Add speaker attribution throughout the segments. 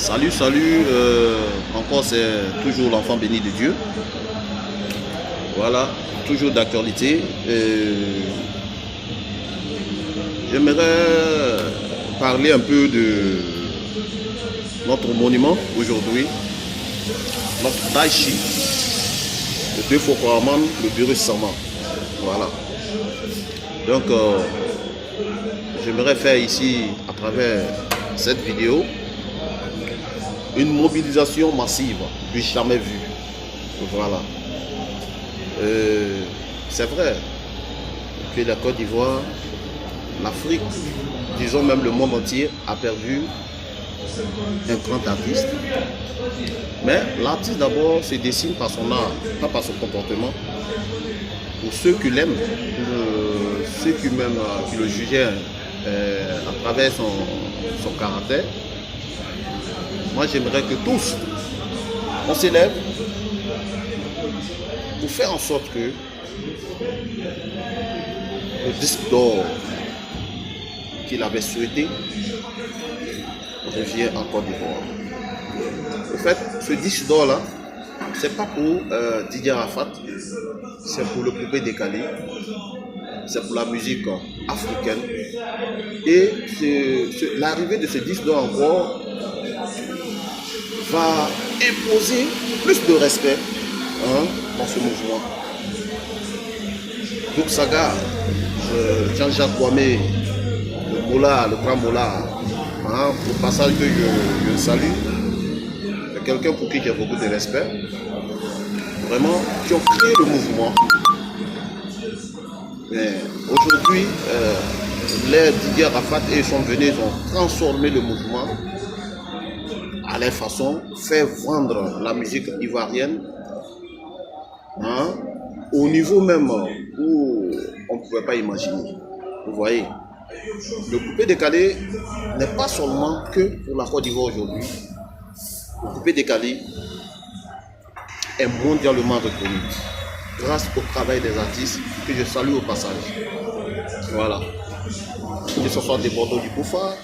Speaker 1: Salut, encore c'est toujours l'enfant béni de Dieu. Voilà, toujours d'actualité. J'aimerais parler un peu de notre monument aujourd'hui, notre Daichi, le deux Fokoraman, le Virus Sama. Voilà. Donc, j'aimerais faire ici, à travers cette vidéo, une mobilisation massive du jamais vu. Voilà. C'est vrai que la Côte d'Ivoire, l'Afrique, disons même le monde entier, a perdu un grand artiste. Mais l'artiste d'abord se dessine par son art, pas par son comportement. Pour ceux qui l'aiment, pour ceux qui même qui le jugeaient à travers son caractère, moi j'aimerais que tous, on s'élève pour faire en sorte que le disque d'or qu'il avait souhaité revient en Côte d'Ivoire. En fait, ce disque d'or là, c'est pas pour Didier Arafat, c'est pour le Poupée Décalé, c'est pour la musique africaine. Et l'arrivée de ce disque d'or encore va imposer plus de respect dans ce mouvement. Donc Saga, Jean-Jacques Kwame, le Mola, le grand Mola, au passage que je salue, c'est quelqu'un pour qui j'ai beaucoup de respect, vraiment, qui ont créé le mouvement. Mais aujourd'hui, les Didier Arafat et sont venus, ils ont transformé le mouvement à leur façon, faire vendre la musique ivoirienne au niveau même où on ne pouvait pas imaginer. Vous voyez, le Poupée Décalé n'est pas seulement que pour la Côte d'Ivoire aujourd'hui. Le Poupée Décalé est mondialement reconnu grâce au travail des artistes que je salue au passage. Voilà. Que ce soit des Bordeaux du Bouffard,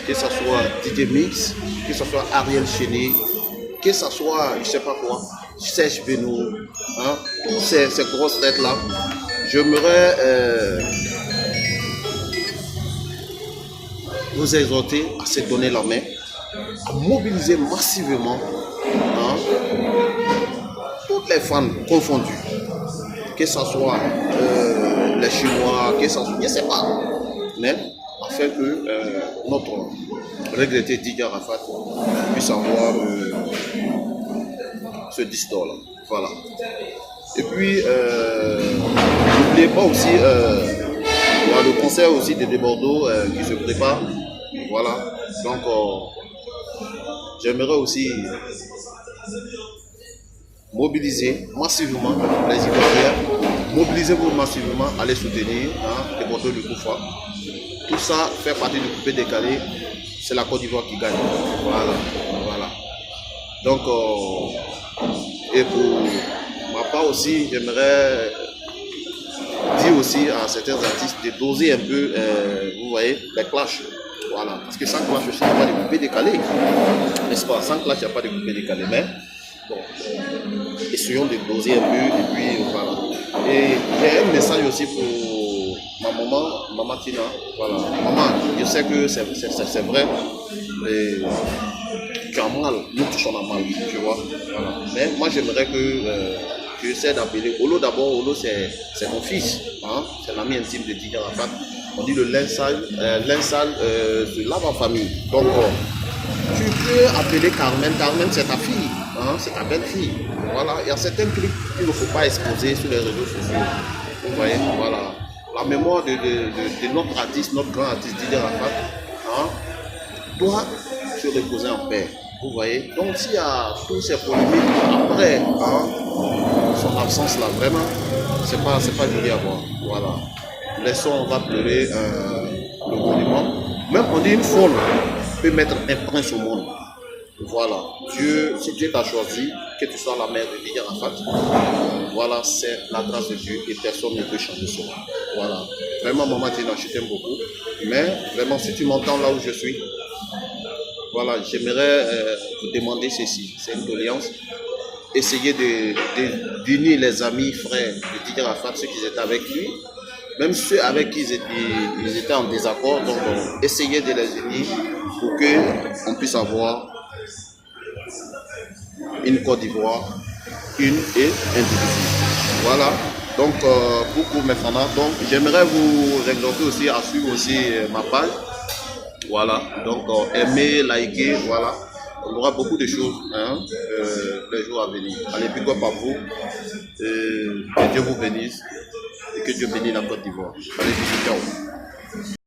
Speaker 1: que ce soit DJ Mix, que ce soit Ariel Chéné, que ce soit, je ne sais pas quoi, Serge Benoît, toutes ces grosses têtes-là, j'aimerais vous exhorter à se donner la main, à mobiliser massivement toutes les fans confondues, que ce soit les Chinois, que ce soit, je ne sais pas, mais afin que notre regretté Didier Arafat puisse avoir ce disque d'or là. Voilà. Et puis, n'oubliez pas aussi il y a le concert aussi de Bordeaux qui se prépare. Voilà. Donc, j'aimerais aussi mobiliser massivement les Ivoiriens. Mobilisez-vous massivement, allez soutenir les Bordeaux du Bouffard. Tout ça fait partie du Poupée Décalé. C'est la Côte d'Ivoire qui gagne. Voilà. Donc, et pour ma part aussi, j'aimerais dire aussi à certains artistes de doser un peu, vous voyez, les clashs. Voilà. Parce que sans clash aussi, il n'y a pas de Poupée Décalé. N'est-ce pas? Sans clash, il n'y a pas de Poupée Décalé. Mais, bon, essayons de doser un peu. Et puis, voilà. Et j'ai un message aussi pour ma maman Tina. Voilà. Maman, je sais que c'est vrai. Mais tu as mal. Nous tous on a mal, tu vois. Voilà. Mais moi, j'aimerais que tu essaies d'appeler Olo d'abord. Olo, c'est mon fils. C'est l'ami intime de Didier Arafat. On dit le linge sale se lave en famille. Donc, tu peux appeler Carmen. Carmen, c'est ta fille. C'est ta belle-fille. Voilà. Il y a certains trucs qu'il ne faut pas exposer sur les réseaux sociaux. Vous voyez, voilà. La mémoire de notre artiste, notre grand artiste Didier Arafat, doit se reposer en paix. Vous voyez. Donc, s'il y a tous ces polémiques après son absence là, vraiment, c'est pas joli à voir. Voilà. Laissons, on va pleurer le monument. Même on dit une folle peut mettre un prince au monde. Voilà. Si Dieu t'a choisi, que tu sois la mère de Didier Arafat, voilà, c'est la grâce de Dieu et personne ne peut changer cela. Voilà. Vraiment, maman Tina, je t'aime beaucoup. Mais vraiment, si tu m'entends là où je suis, voilà, j'aimerais vous demander ceci, c'est une doléance. Essayez d'unir les amis, frères de Didier Arafat, ceux qui étaient avec lui, même ceux avec qui ils étaient en désaccord. Donc, essayez de les unir pour qu'on puisse avoir une Côte d'Ivoire, une et indivisible. Voilà. Donc, pour mes fanats, donc j'aimerais vous exhorter aussi à suivre aussi ma page. Voilà. Donc, aimer, liker, voilà. On aura beaucoup de choses les jours à venir. Allez, puis quoi par vous. Que Dieu vous bénisse et que Dieu bénisse la Côte d'Ivoire. Allez, bisous, ciao.